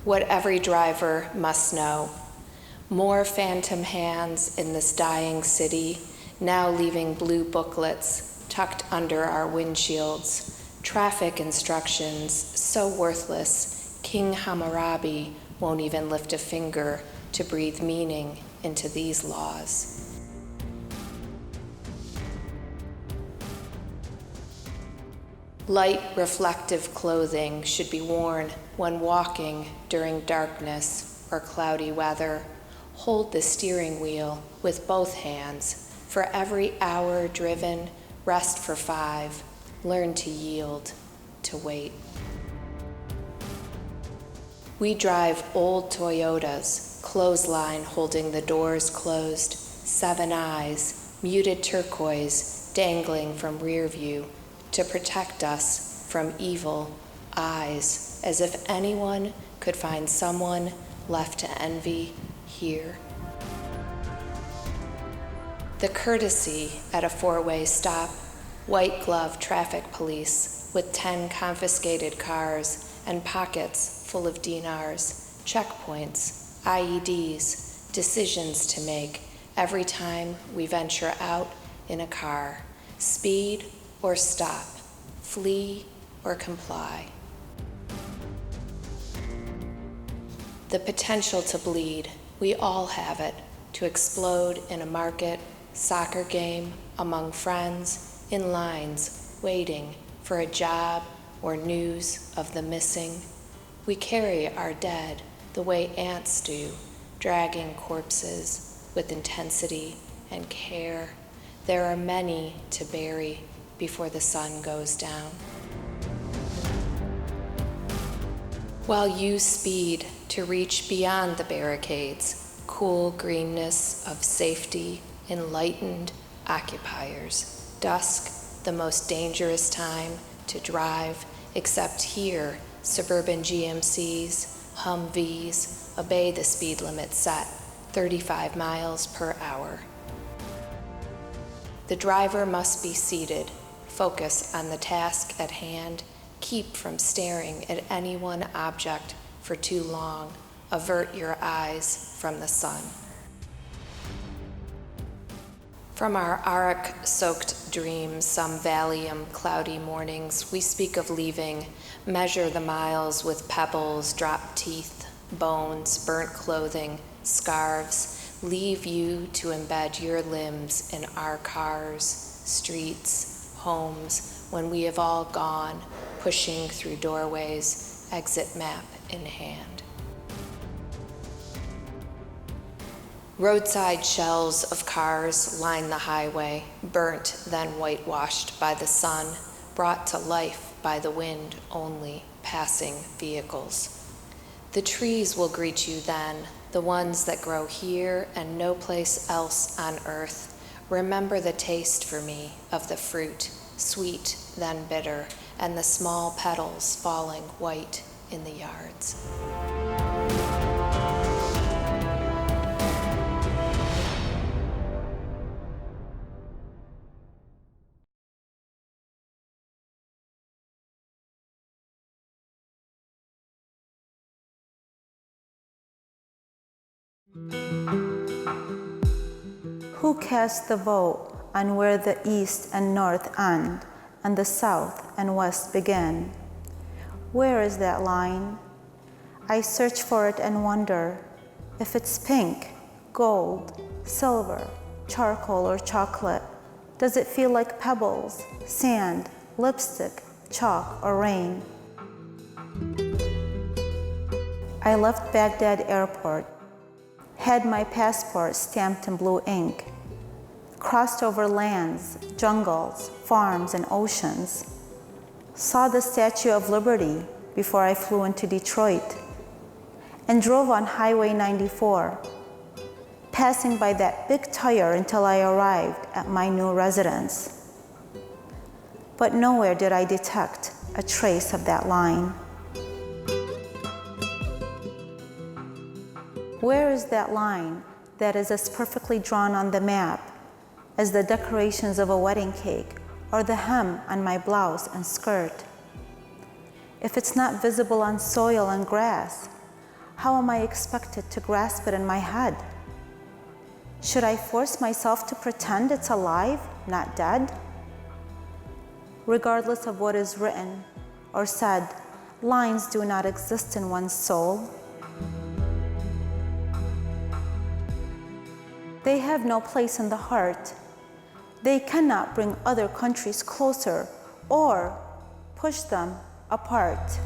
what every driver must know. More phantom hands in this dying city, now leaving blue booklets tucked under our windshields, traffic instructions so worthless, King Hammurabi won't even lift a finger to breathe meaning into these laws. Light reflective clothing should be worn when walking during darkness or cloudy weather. Hold the steering wheel with both hands. For every hour driven, rest for 5. Learn to yield, to wait. We drive old Toyotas, clothesline holding the doors closed, 7 eyes, muted turquoise dangling from rear view to protect us from evil eyes, as if anyone could find someone left to envy here. The courtesy at a 4-way stop, white glove traffic police with 10 confiscated cars and pockets full of dinars, checkpoints, IEDs, decisions to make every time we venture out in a car. Speed or stop, flee or comply. The potential to bleed, we all have it, to explode in a market, soccer game, among friends, in lines, waiting for a job or news of the missing. We carry our dead the way ants do, dragging corpses with intensity and care. There are many to bury before the sun goes down. While you speed to reach beyond the barricades, cool greenness of safety, enlightened occupiers. Dusk, the most dangerous time to drive, except here, suburban GMCs, Humvees obey the speed limit set, 35 miles per hour. The driver must be seated, focus on the task at hand, keep from staring at any one object for too long, avert your eyes from the sun. From our arak-soaked dreams, some Valium cloudy mornings, we speak of leaving, measure the miles with pebbles, dropped teeth, bones, burnt clothing, scarves, leave you to embed your limbs in our cars, streets, homes, when we have all gone, pushing through doorways, exit map in hand. Roadside shells of cars line the highway, burnt then whitewashed by the sun, brought to life by the wind only, passing vehicles. The trees will greet you then, the ones that grow here and no place else on earth. Remember the taste for me of the fruit, sweet then bitter, and the small petals falling white in the yards. Who cast the vote on where the east and north end and the south and west begin? Where is that line? I search for it and wonder if it's pink, gold, silver, charcoal, or chocolate. Does it feel like pebbles, sand, lipstick, chalk, or rain? I left Baghdad airport, had my passport stamped in blue ink, crossed over lands, jungles, farms, and oceans, saw the Statue of Liberty before I flew into Detroit, and drove on Highway 94, passing by that big tire until I arrived at my new residence. But nowhere did I detect a trace of that line. Where is that line that is as perfectly drawn on the map as the decorations of a wedding cake or the hem on my blouse and skirt? If it's not visible on soil and grass, How am I expected to grasp it in my head? Should I force myself to pretend it's alive, not dead? Regardless of what is written or said, lines do not exist in one's soul. They have no place in the heart. They cannot bring other countries closer or push them apart.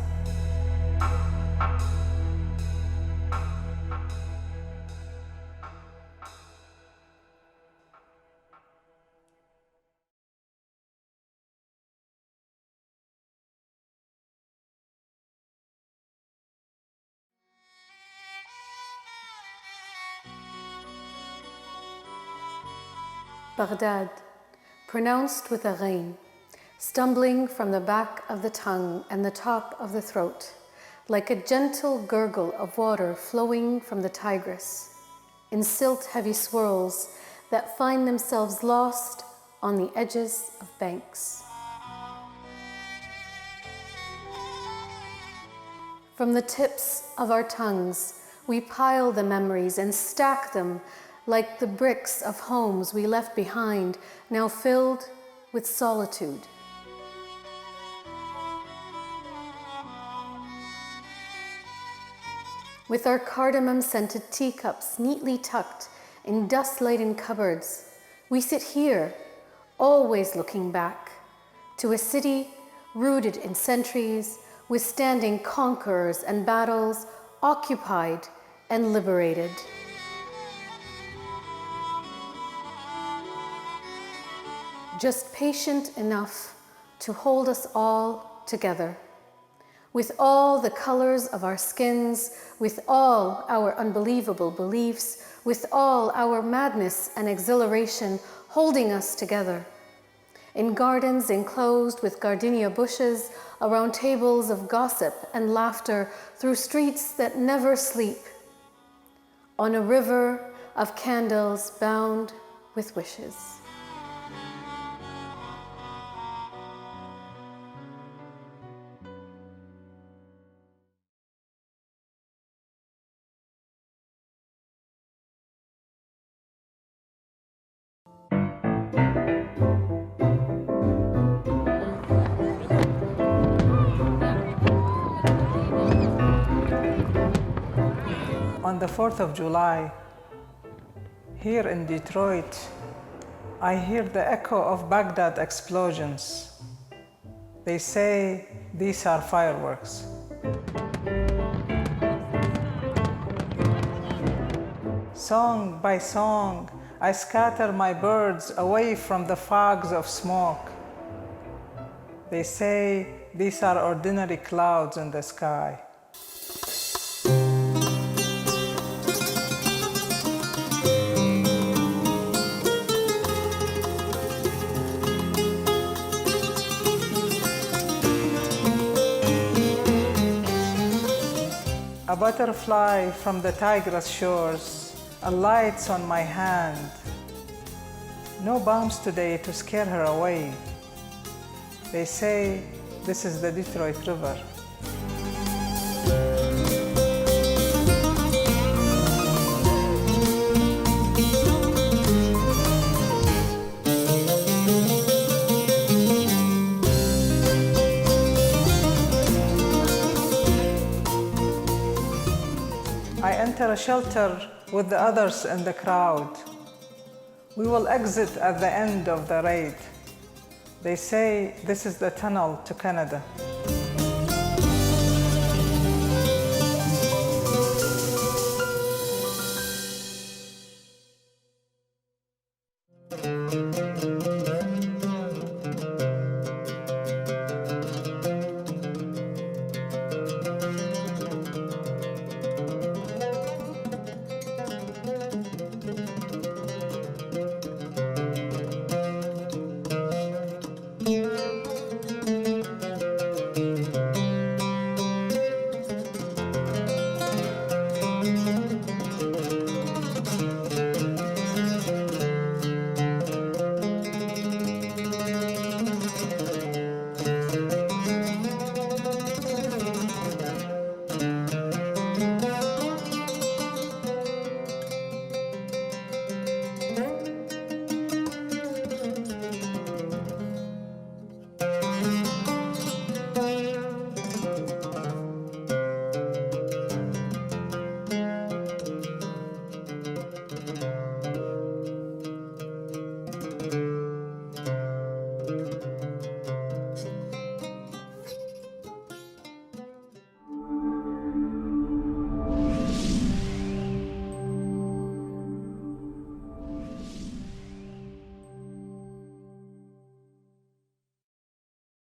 Baghdad, pronounced with a ghain, stumbling from the back of the tongue and the top of the throat, like a gentle gurgle of water flowing from the Tigris, in silt-heavy swirls that find themselves lost on the edges of banks. From the tips of our tongues, we pile the memories and stack them like the bricks of homes we left behind, now filled with solitude. With our cardamom-scented teacups neatly tucked in dust-laden cupboards, we sit here, always looking back, to a city rooted in centuries, withstanding conquerors and battles, occupied and liberated. Just patient enough to hold us all together. With all the colors of our skins, with all our unbelievable beliefs, with all our madness and exhilaration holding us together. In gardens enclosed with gardenia bushes, around tables of gossip and laughter, through streets that never sleep. On a river of candles bound with wishes. On the 4th of July, here in Detroit, I hear the echo of Baghdad explosions. They say these are fireworks. Song by song, I scatter my birds away from the fogs of smoke. They say these are ordinary clouds in the sky. A butterfly from the Tigris shores alights on my hand. No bombs today to scare her away. They say this is the Detroit River. I enter a shelter with the others in the crowd. We will exit at the end of the raid. They say this is the tunnel to Canada.